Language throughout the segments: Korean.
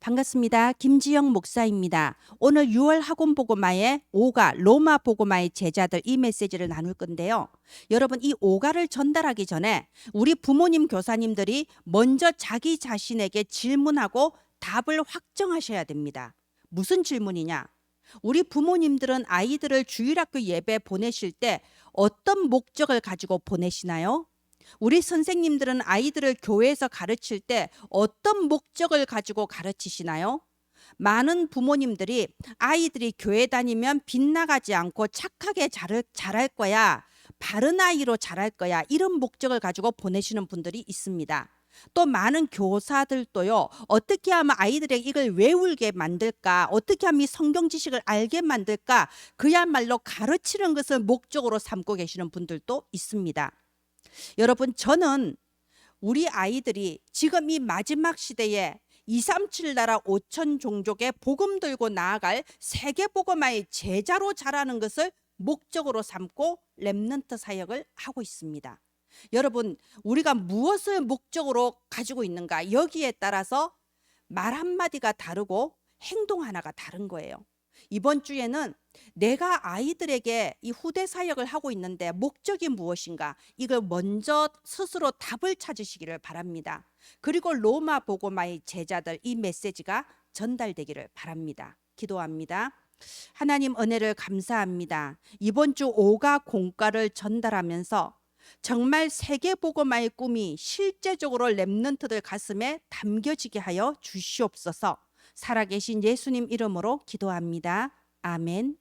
반갑습니다. 김지영 목사입니다. 오늘 6월 학원 보고마의 오가 로마 보고마의 제자들 이 메시지를 나눌 건데요. 여러분, 이 오가를 전달하기 전에 우리 부모님 교사님들이 먼저 자기 자신에게 질문하고 답을 확정하셔야 됩니다. 무슨 질문이냐? 우리 부모님들은 아이들을 주일학교 예배 보내실 때 어떤 목적을 가지고 보내시나요? 우리 선생님들은 아이들을 교회에서 가르칠 때 어떤 목적을 가지고 가르치시나요? 많은 부모님들이 아이들이 교회 다니면 빗나가지 않고 착하게 자랄 거야, 바른 아이로 자랄 거야, 이런 목적을 가지고 보내시는 분들이 있습니다. 또 많은 교사들도요, 어떻게 하면 아이들에게 이걸 외우게 만들까, 어떻게 하면 이 성경 지식을 알게 만들까, 그야말로 가르치는 것을 목적으로 삼고 계시는 분들도 있습니다. 여러분, 저는 우리 아이들이 지금 이 마지막 시대에 237 나라 5천 종족의 복음 들고 나아갈 세계 복음화의 제자로 자라는 것을 목적으로 삼고 렘넌트 사역을 하고 있습니다. 여러분, 우리가 무엇을 목적으로 가지고 있는가, 여기에 따라서 말 한마디가 다르고 행동 하나가 다른 거예요. 이번 주에는 내가 아이들에게 이 후대 사역을 하고 있는데 목적이 무엇인가, 이걸 먼저 스스로 답을 찾으시기를 바랍니다. 그리고 로마 복음화의 제자들 이 메시지가 전달되기를 바랍니다. 기도합니다. 하나님, 은혜를 감사합니다. 이번 주 오가 공과를 전달하면서 정말 세계 복음화의 꿈이 실제적으로 렘넌트들 가슴에 담겨지게 하여 주시옵소서. 살아계신 예수님 이름으로 기도합니다. 아멘.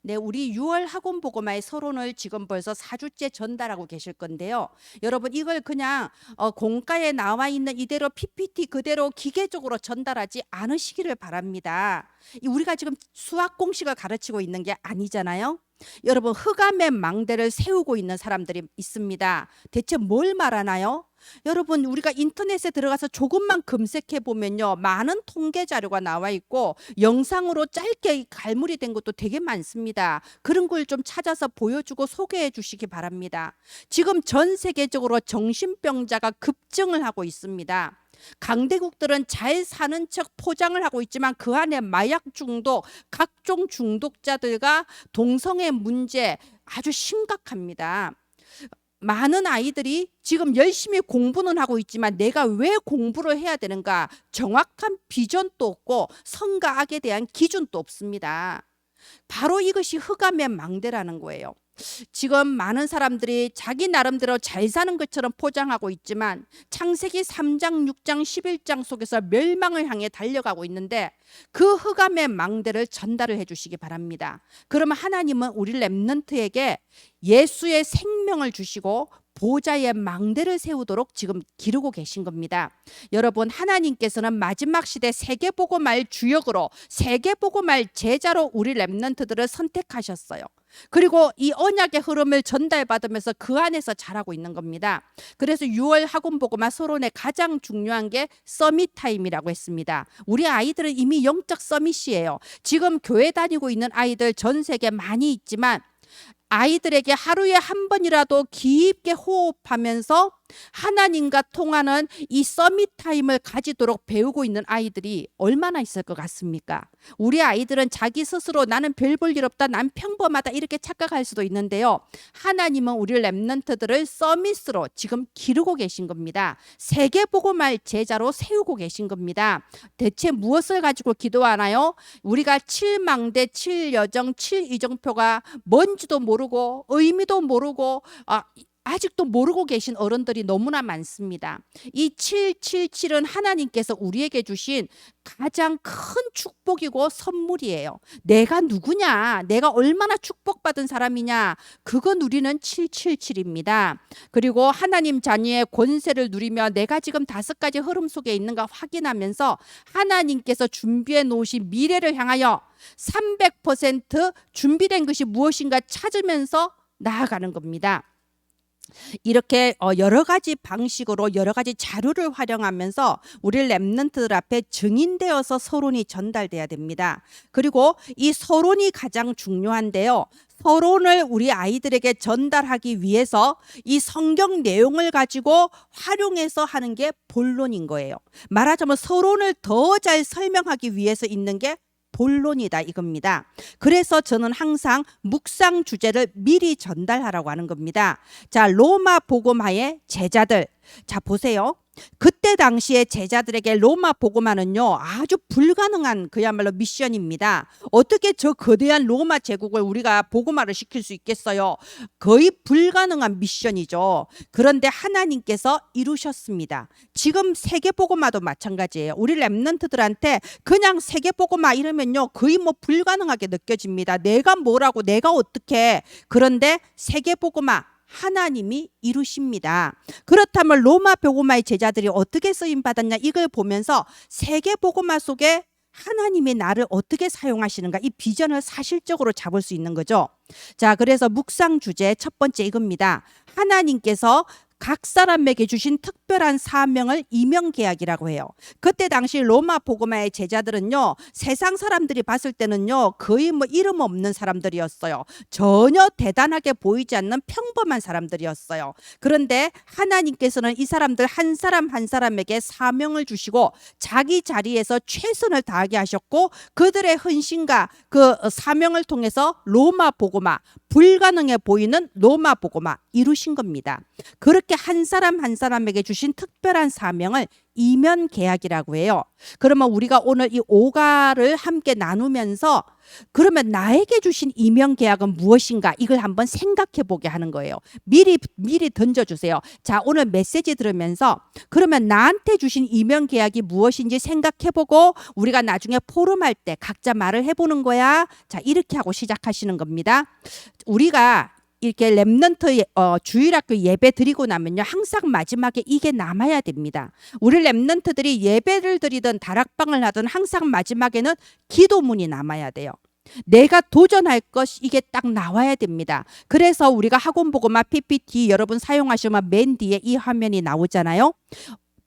네, 우리 6월 학원 보고마의 서론을 지금 벌써 4주째 전달하고 계실 건데요. 여러분, 이걸 그냥 공과에 나와 있는 이대로 PPT 그대로 기계적으로 전달하지 않으시기를 바랍니다. 우리가 지금 수학 공식을 가르치고 있는 게 아니잖아요. 여러분, 흑암의 망대를 세우고 있는 사람들이 있습니다. 대체 뭘 말하나요? 여러분, 우리가 인터넷에 들어가서 조금만 검색해 보면요, 많은 통계 자료가 나와 있고 영상으로 짧게 갈무리 된 것도 되게 많습니다. 그런 걸 좀 찾아서 보여주고 소개해 주시기 바랍니다. 지금 전 세계적으로 정신병자가 급증을 하고 있습니다. 강대국들은 잘 사는 척 포장을 하고 있지만 그 안에 마약 중독, 각종 중독자들과 동성애 문제 아주 심각합니다. 많은 아이들이 지금 열심히 공부는 하고 있지만 내가 왜 공부를 해야 되는가, 정확한 비전도 없고 선과 악에 대한 기준도 없습니다. 바로 이것이 흑암의 망대라는 거예요. 지금 많은 사람들이 자기 나름대로 잘 사는 것처럼 포장하고 있지만 창세기 3장, 6장, 11장 속에서 멸망을 향해 달려가고 있는데 그 흑암의 망대를 전달을 해주시기 바랍니다. 그러면 하나님은 우리 렘넌트에게 예수의 생명을 주시고 보좌의 망대를 세우도록 지금 기르고 계신 겁니다. 여러분, 하나님께서는 마지막 시대 세계복음화의 주역으로, 세계복음화의 제자로 우리 렘넌트들을 선택하셨어요. 그리고 이 언약의 흐름을 전달받으면서 그 안에서 자라고 있는 겁니다. 그래서 6월 학원복음화 서론의 가장 중요한 게 서밋 타임이라고 했습니다. 우리 아이들은 이미 영적 서밋이에요. 지금 교회 다니고 있는 아이들 전 세계 많이 있지만 아이들에게 하루에 한 번이라도 깊게 호흡하면서 하나님과 통하는 이 서밋 타임을 가지도록 배우고 있는 아이들이 얼마나 있을 것 같습니까? 우리 아이들은 자기 스스로 나는 별 볼 일 없다, 난 평범하다, 이렇게 착각할 수도 있는데요. 하나님은 우리 렘넌트들을 서밋으로 지금 기르고 계신 겁니다. 세계복음화의 제자로 세우고 계신 겁니다. 대체 무엇을 가지고 기도하나요? 우리가 7망대, 7여정, 7이정표가 뭔지도 모르고 의미도 모르고 아직도 모르고 계신 어른들이 너무나 많습니다. 이 777은 하나님께서 우리에게 주신 가장 큰 축복이고 선물이에요. 내가 누구냐, 내가 얼마나 축복받은 사람이냐, 그거 누리는 777입니다. 그리고 하나님 자녀의 권세를 누리며 내가 지금 5가지 흐름 속에 있는가 확인하면서 하나님께서 준비해 놓으신 미래를 향하여 300% 준비된 것이 무엇인가 찾으면서 나아가는 겁니다. 이렇게 여러 가지 방식으로 여러 가지 자료를 활용하면서 우리 렘넌트들 앞에 증인되어서 서론이 전달돼야 됩니다. 그리고 이 서론이 가장 중요한데요. 서론을 우리 아이들에게 전달하기 위해서 이 성경 내용을 가지고 활용해서 하는 게 본론인 거예요. 말하자면 서론을 더 잘 설명하기 위해서 있는 게 본론이다 이겁니다. 그래서 저는 항상 묵상 주제를 미리 전달하라고 하는 겁니다. 자, 로마 복음화의 제자들. 자, 보세요. 그때 당시에 제자들에게 로마 복음화는요 아주 불가능한 그야말로 미션입니다. 어떻게 저 거대한 로마 제국을 우리가 복음화를 시킬 수 있겠어요? 거의 불가능한 미션이죠. 그런데 하나님께서 이루셨습니다. 지금 세계 복음화도 마찬가지예요. 우리 렘넌트들한테 그냥 세계 복음화 이러면요 거의 뭐 불가능하게 느껴집니다. 내가 뭐라고 내가 어떻게. 그런데 세계 복음화 하나님이 이루십니다. 그렇다면 로마 복음화의 제자들이 어떻게 쓰임 받았냐 이걸 보면서 세계 복음화 속에 하나님이 나를 어떻게 사용하시는가 이 비전을 사실적으로 잡을 수 있는 거죠. 자, 그래서 묵상 주제 첫 번째 이겁니다. 하나님께서 각 사람에게 주신 특별한 사명을 이명계약이라고 해요. 그때 당시 로마 복음화의 제자들은요 세상 사람들이 봤을 때는요 거의 뭐 이름 없는 사람들이었어요. 전혀 대단하게 보이지 않는 평범한 사람들이었어요. 그런데 하나님께서는 이 사람들 한 사람 한 사람에게 사명을 주시고 자기 자리에서 최선을 다하게 하셨고 그들의 헌신과 그 사명을 통해서 로마 복음화, 불가능해 보이는 로마 복음화 이루신 겁니다. 그렇게 한 사람 한 사람에게 주신 특별한 사명을 이면 계약이라고 해요. 그러면 우리가 오늘 이 오가를 함께 나누면서 그러면 나에게 주신 이면 계약은 무엇인가 이걸 한번 생각해 보게 하는 거예요. 미리 던져주세요. 자, 오늘 메시지 들으면서 그러면 나한테 주신 이면 계약이 무엇인지 생각해 보고 우리가 나중에 포럼할 때 각자 말을 해보는 거야. 자, 이렇게 하고 시작하시는 겁니다. 우리가 이렇게 렘넌트 주일학교 예배 드리고 나면요 항상 마지막에 이게 남아야 됩니다. 우리 렘넌트들이 예배를 드리든 다락방을 하든 항상 마지막에는 기도문이 남아야 돼요. 내가 도전할 것 이게 딱 나와야 됩니다. 그래서 우리가 학원복음화 PPT 여러분 사용하시면 맨 뒤에 이 화면이 나오잖아요.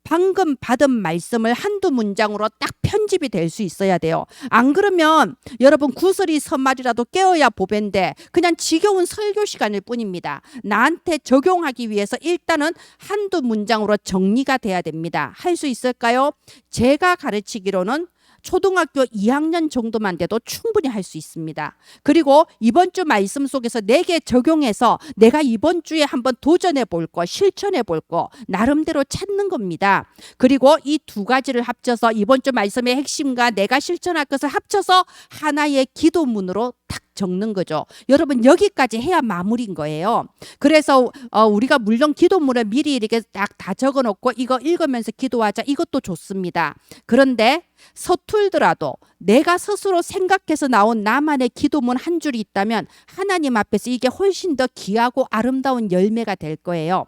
방금 받은 말씀을 한두 문장으로 딱 편집이 될 수 있어야 돼요. 안 그러면 여러분 구슬이 서말이라도 깨어야 보배인데 그냥 지겨운 설교 시간일 뿐입니다. 나한테 적용하기 위해서 일단은 한두 문장으로 정리가 돼야 됩니다. 할 수 있을까요? 제가 가르치기로는 초등학교 2학년 정도만 돼도 충분히 할 수 있습니다. 그리고 이번 주 말씀 속에서 내게 적용해서 내가 이번 주에 한번 도전해 볼 거, 실천해 볼 거 나름대로 찾는 겁니다. 그리고 이 두 가지를 합쳐서 이번 주 말씀의 핵심과 내가 실천할 것을 합쳐서 하나의 기도문으로 딱 적는 거죠. 여러분 여기까지 해야 마무리인 거예요. 그래서 우리가 물론 기도문을 미리 이렇게 딱 다 적어놓고 이거 읽으면서 기도하자 이것도 좋습니다. 그런데 서툴더라도 내가 스스로 생각해서 나온 나만의 기도문 한 줄이 있다면 하나님 앞에서 이게 훨씬 더 귀하고 아름다운 열매가 될 거예요.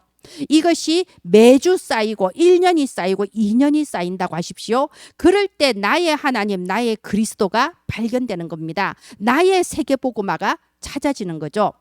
이것이 매주 쌓이고 1년이 쌓이고 2년이 쌓인다고 하십시오. 그럴 때 나의 하나님, 나의 그리스도가 발견되는 겁니다. 나의 세계복음화가 찾아지는 거죠.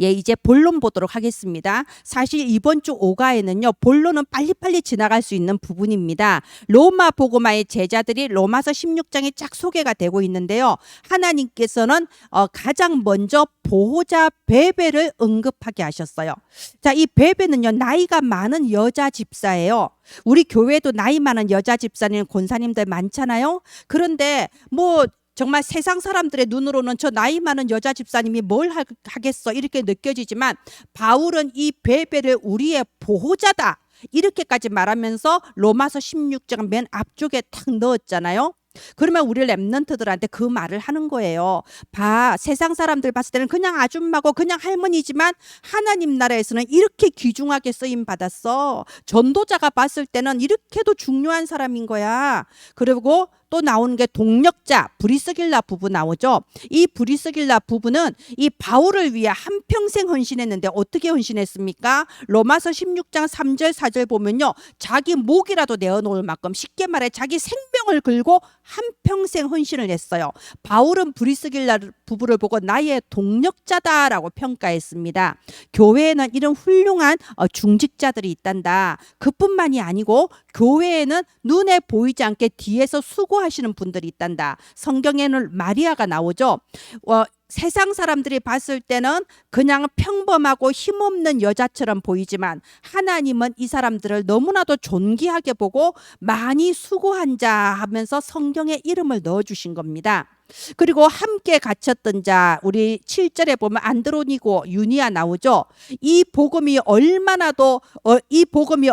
예, 이제 본론 보도록 하겠습니다. 사실 이번 주 5가에는요 본론은 빨리빨리 지나갈 수 있는 부분입니다. 로마 복음화의 제자들이 로마서 16장에 쫙 소개가 되고 있는데요. 하나님께서는 가장 먼저 보호자 베베를 언급하게 하셨어요. 자, 이 베베는요 나이가 많은 여자 집사예요. 우리 교회도 나이 많은 여자 집사님, 권사님들 많잖아요. 그런데 뭐 정말 세상 사람들의 눈으로는 저 나이 많은 여자 집사님이 뭘 하겠어 이렇게 느껴지지만 바울은 이 베베를 우리의 보호자다 이렇게까지 말하면서 로마서 16장 맨 앞쪽에 탁 넣었잖아요. 그러면 우리 렘넌트들한테 그 말을 하는 거예요. 봐, 세상 사람들 봤을 때는 그냥 아줌마고 그냥 할머니지만 하나님 나라에서는 이렇게 귀중하게 쓰임 받았어. 전도자가 봤을 때는 이렇게도 중요한 사람인 거야. 그리고 또 나오는 게 동력자 브리스길라 부부 나오죠. 이 브리스길라 부부는 이 바울을 위해 한평생 헌신했는데 어떻게 헌신했습니까? 로마서 16장 3절 4절 보면요. 자기 목이라도 내어놓을 만큼 쉽게 말해 자기 생명을 걸고 한평생 헌신을 했어요. 바울은 브리스길라 부부를 보고 나의 동력자다라고 평가했습니다. 교회에는 이런 훌륭한 중직자들이 있단다. 그뿐만이 아니고 교회에는 눈에 보이지 않게 뒤에서 수고하시는 분들이 있단다. 성경에는 마리아가 나오죠. 세상 사람들이 봤을 때는 그냥 평범하고 힘없는 여자처럼 보이지만 하나님은 이 사람들을 너무나도 존귀하게 보고 많이 수고한 자 하면서 성경에 이름을 넣어주신 겁니다. 그리고 함께 갇혔던 자, 우리 7절에 보면 안드로니고 유니아 나오죠. 이 복음이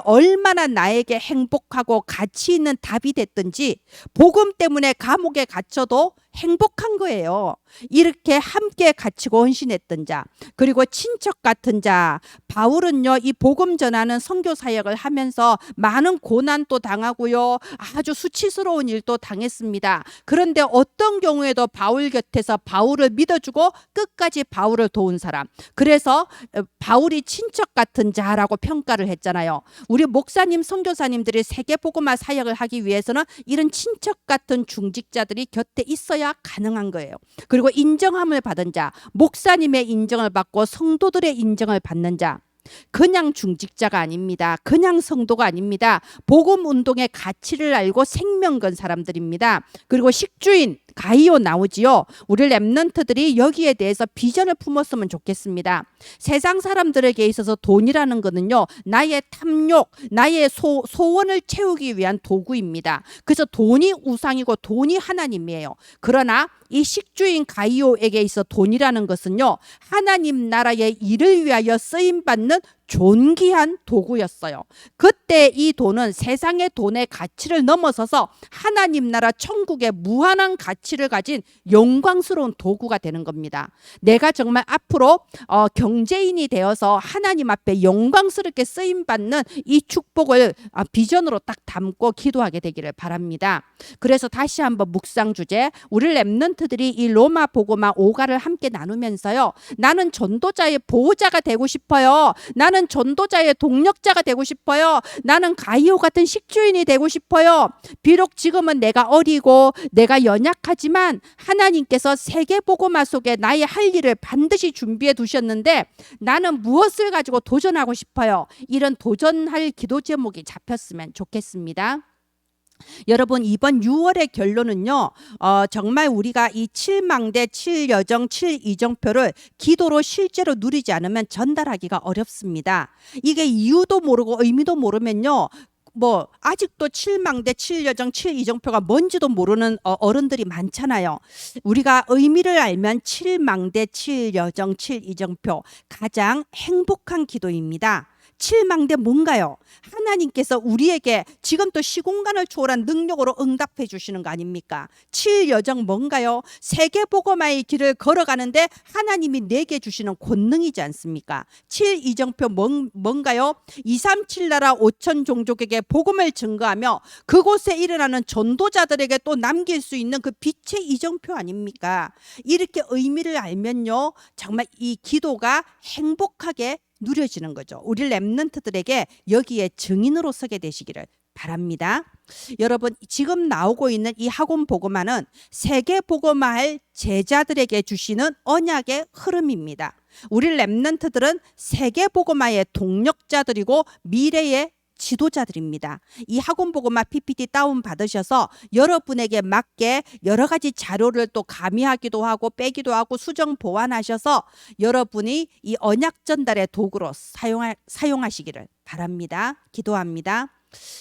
얼마나 나에게 행복하고 가치 있는 답이 됐든지 복음 때문에 감옥에 갇혀도 행복한 거예요. 이렇게 함께 갇히고 헌신했던 자, 그리고 친척 같은 자. 바울은요, 이 복음 전하는 선교 사역을 하면서 많은 고난도 당하고요, 아주 수치스러운 일도 당했습니다. 그런데 어떤 경우에도 바울 곁에서 바울을 믿어주고 끝까지 바울을 도운 사람, 그래서 바울이 친척 같은 자라고 평가를 했잖아요. 우리 목사님, 선교사님들이 세계복음화 사역을 하기 위해서는 이런 친척 같은 중직자들이 곁에 있어야 가능한 거예요. 그리고 인정함을 받은 자, 목사님의 인정을 받고 성도들의 인정을 받는 자, 그냥 중직자가 아닙니다. 그냥 성도가 아닙니다. 복음 운동의 가치를 알고 생명 건 사람들입니다. 그리고 식주인 가이오 나오지요. 우리 렘넌트들이 여기에 대해서 비전을 품었으면 좋겠습니다. 세상 사람들에게 있어서 돈이라는 것은요, 나의 탐욕, 나의 소원을 채우기 위한 도구입니다. 그래서 돈이 우상이고 돈이 하나님이에요. 그러나 이 식주인 가이오에게 있어 돈이라는 것은요, 하나님 나라의 일을 위하여 쓰임받는 존귀한 도구였어요. 그때 이 돈은 세상의 돈의 가치를 넘어서서 하나님 나라 천국의 무한한 가치를 가진 영광스러운 도구가 되는 겁니다. 내가 정말 앞으로 경제인이 되어서 하나님 앞에 영광스럽게 쓰임받는 이 축복을 비전으로 딱 담고 기도하게 되기를 바랍니다. 그래서 다시 한번 묵상 주제, 우리 렘넌트들이 이 로마 복음화 5가를 함께 나누면서요, 나는 전도자의 보호자가 되고 싶어요. 나는 전도자의 동력자가 되고 싶어요. 나는 가이오 같은 식주인이 되고 싶어요. 비록 지금은 내가 어리고 내가 연약하지만 하나님께서 세계복음화 속에 나의 할 일을 반드시 준비해 두셨는데 나는 무엇을 가지고 도전하고 싶어요. 이런 도전할 기도 제목이 잡혔으면 좋겠습니다. 여러분, 이번 6월의 결론은요, 정말 우리가 이 7망대, 7여정, 7이정표를 기도로 실제로 누리지 않으면 전달하기가 어렵습니다. 이게 이유도 모르고 의미도 모르면요, 아직도 7망대, 7여정, 7이정표가 뭔지도 모르는 어른들이 많잖아요. 우리가 의미를 알면 7망대, 7여정, 7이정표, 가장 행복한 기도입니다. 7망대 뭔가요? 하나님께서 우리에게 지금 또 시공간을 초월한 능력으로 응답해 주시는 거 아닙니까? 7여정 뭔가요? 세계복음화의 길을 걸어가는데 하나님이 내게 주시는 권능이지 않습니까? 7이정표 뭔가요? 237 나라 5천 종족에게 복음을 증거하며 그곳에 일어나는 전도자들에게 또 남길 수 있는 그 빛의 이정표 아닙니까? 이렇게 의미를 알면요, 정말 이 기도가 행복하게 누려지는 거죠. 우리 렘넌트들에게 여기에 증인으로 서게 되시기를 바랍니다. 여러분, 지금 나오고 있는 이 학원 복음화는 세계 복음화할 제자들에게 주시는 언약의 흐름입니다. 우리 렘넌트들은 세계 복음화의 동력자들이고 미래의 지도자들입니다. 이 학원 복음화 PPT 다운 받으셔서 여러분에게 맞게 여러 가지 자료를 또 가미하기도 하고 빼기도 하고 수정 보완하셔서 여러분이 이 언약 전달의 도구로 사용하시기를 바랍니다. 기도합니다.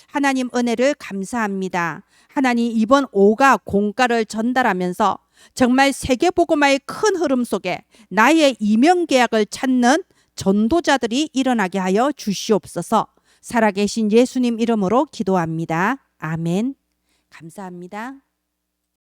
하나님, 은혜를 감사합니다. 하나님, 이번 5가 공가를 전달하면서 정말 세계 복음화의 큰 흐름 속에 나의 이명 계약을 찾는 전도자들이 일어나게 하여 주시옵소서. 살아계신 예수님 이름으로 기도합니다. 아멘. 감사합니다.